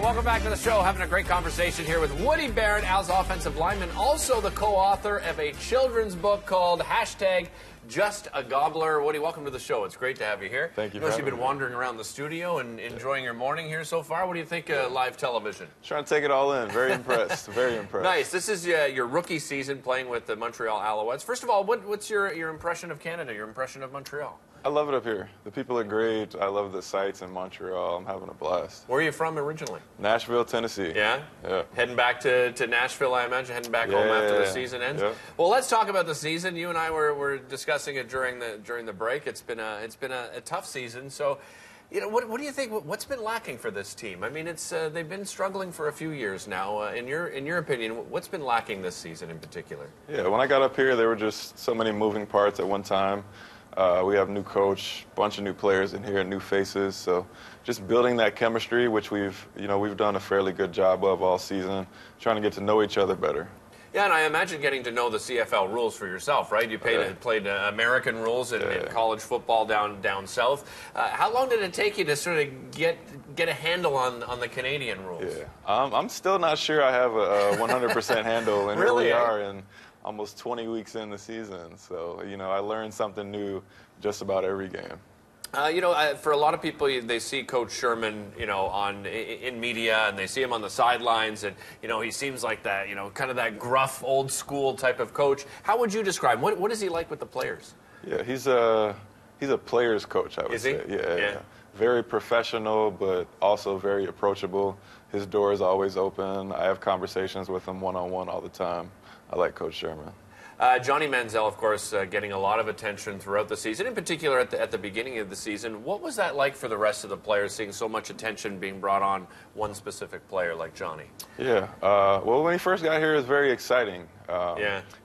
Welcome back to the show. Having a great conversation here with Woody Barrett, Al's offensive lineman, also the co-author of a children's book called #Just a Gobbler. Woody, welcome to the show. It's great to have you here. Thank you. I know you've been wandering around the studio and enjoying your morning here so far. What do you think of live television? Trying to take it all in. Very impressed. Very impressed. Nice. This is your rookie season playing with the Montreal Alouettes. First of all, what's your impression of Canada, your impression of Montreal? I love it up here. The people are great. I love the sights in Montreal. I'm having a blast. Where are you from originally? Nashville, Tennessee. Yeah? Yeah. Heading back to Nashville, I imagine, heading back home after the season ends. Yeah. Well, let's talk about the season. You and I were discussing it during the break. It's been a tough season. So, what do you think? What's been lacking for this team? I mean, they've been struggling for a few years now. In your opinion, what's been lacking this season in particular? Yeah, when I got up here, there were just so many moving parts at one time. We have new coach, bunch of new players in here, new faces. So just building that chemistry, which we've done a fairly good job of all season, trying to get to know each other better. Yeah, and I imagine getting to know the CFL rules for yourself, right? You played American rules in college football down south. How long did it take you to sort of get a handle on the Canadian rules? Yeah, I'm still not sure I have a 100% handle, and Really? Here we are in almost 20 weeks in the season. So, I learned something new just about every game. For a lot of people, they see Coach Sherman, in media, and they see him on the sidelines, and he seems like that, kind of that gruff, old school type of coach. How would you describe him? What is he like with the players? Yeah, he's a player's coach, I would say. Is he? Yeah. Very professional, but also very approachable. His door is always open. I have conversations with him one-on-one all the time. I like Coach Sherman. Johnny Manziel, of course, getting a lot of attention throughout the season, in particular at the beginning of the season. What was that like for the rest of the players, seeing so much attention being brought on one specific player like Johnny? Yeah. Well, when he first got here, it was very exciting.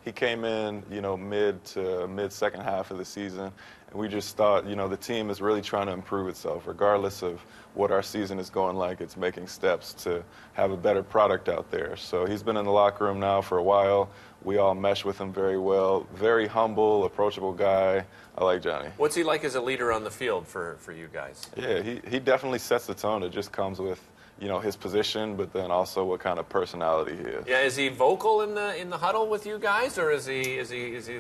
He came in, mid second half of the season, and we just thought, the team is really trying to improve itself, regardless of what our season is going like. It's making steps to have a better product out there. So he's been in the locker room now for a while. We all mesh with him very well. Very humble, approachable guy. I like Johnny. What's he like as a leader on the field for you guys? Yeah, he definitely sets the tone. It just comes with his position, but then also what kind of personality he is. Yeah, is he vocal in the huddle with you guys, or is he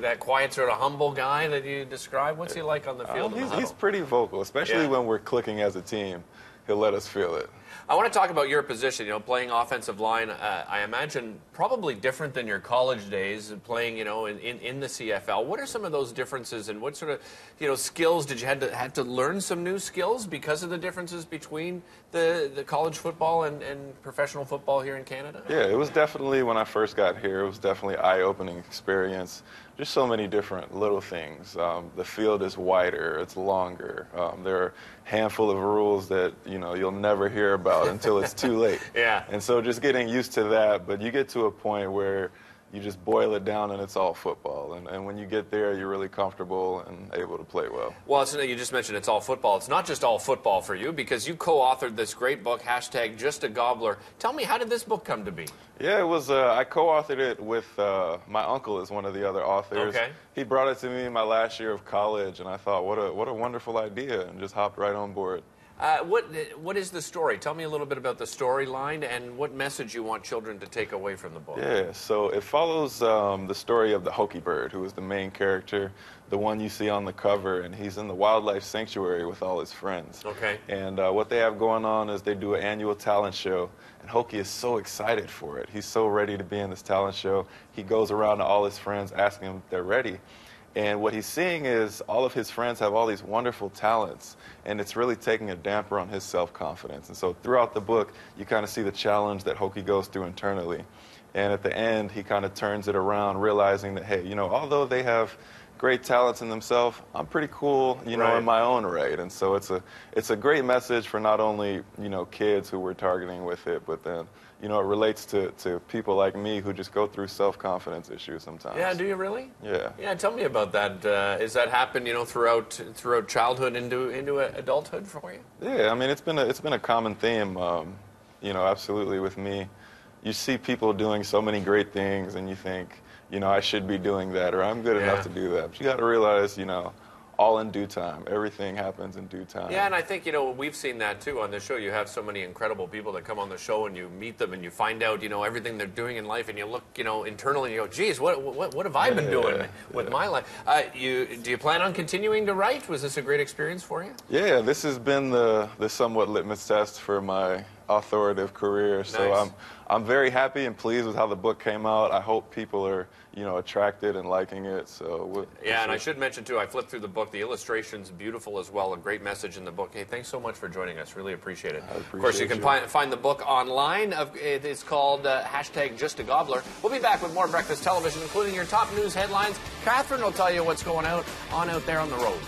that quiet sort of humble guy that you describe? What's he like on the field? He's pretty vocal, especially when we're clicking as a team. He'll let us feel it. I want to talk about your position, playing offensive line. I imagine probably different than your college days, playing, in the CFL. What are some of those differences, and what sort of, skills did you had to learn some new skills because of the differences between the college football and professional football here in Canada? Yeah, it was definitely, when I first got here, it was definitely an eye-opening experience. Just so many different little things. The field is wider, it's longer. There are a handful of rules that you'll never hear about until it's too late. Yeah. And so just getting used to that, but you get to a point where you just boil it down and it's all football. And when you get there, you're really comfortable and able to play well. Well, you just mentioned it's all football. It's not just all football for you, because you co-authored this great book, #Just a Gobbler. Tell me, how did this book come to be? Yeah, it was. I co-authored it with my uncle is one of the other authors. Okay. He brought it to me my last year of college, and I thought, what a wonderful idea, and just hopped right on board. What is the story? Tell me a little bit about the storyline and what message you want children to take away from the book. Yeah, so it follows the story of the Hokie bird, who is the main character, the one you see on the cover, and he's in the wildlife sanctuary with all his friends. Okay. And what they have going on is they do an annual talent show, and Hokie is so excited for it. He's so ready to be in this talent show. He goes around to all his friends asking them if they're ready. And what he's seeing is all of his friends have all these wonderful talents, and it's really taking a damper on his self-confidence. And so throughout the book, you kind of see the challenge that Hokie goes through internally. And at the end, he kind of turns it around, realizing that, hey, although they have great talents in themselves, I'm pretty cool, in my own right. And so it's a great message for not only, kids who we're targeting with it, but then, it relates to people like me who just go through self-confidence issues sometimes. Yeah, do you really? Yeah. Yeah, tell me about that. Is that happened, throughout childhood into adulthood for you? Yeah, I mean, it's been a common theme, absolutely with me. You see people doing so many great things, and you think, I should be doing that, or I'm good enough to do that. But you got to realize, all in due time. Everything happens in due time. Yeah, and I think, we've seen that too on the show. You have so many incredible people that come on the show, and you meet them and you find out, everything they're doing in life, and you look, internally and you go, geez, what have I been doing with my life? Do you plan on continuing to write? Was this a great experience for you? Yeah, this has been the somewhat litmus test for my authoritative career. So Nice. I'm very happy and pleased with how the book came out. I hope people are, attracted and liking it. So yeah, and I should mention too, I flipped through the book. The illustration's beautiful as well. A great message in the book. Hey, thanks so much for joining us. Really appreciate it. Of course, you can find the book online. It's called #JustAGobbler. We'll be back with more Breakfast Television, including your top news headlines. Catherine will tell you what's going on out there on the roads.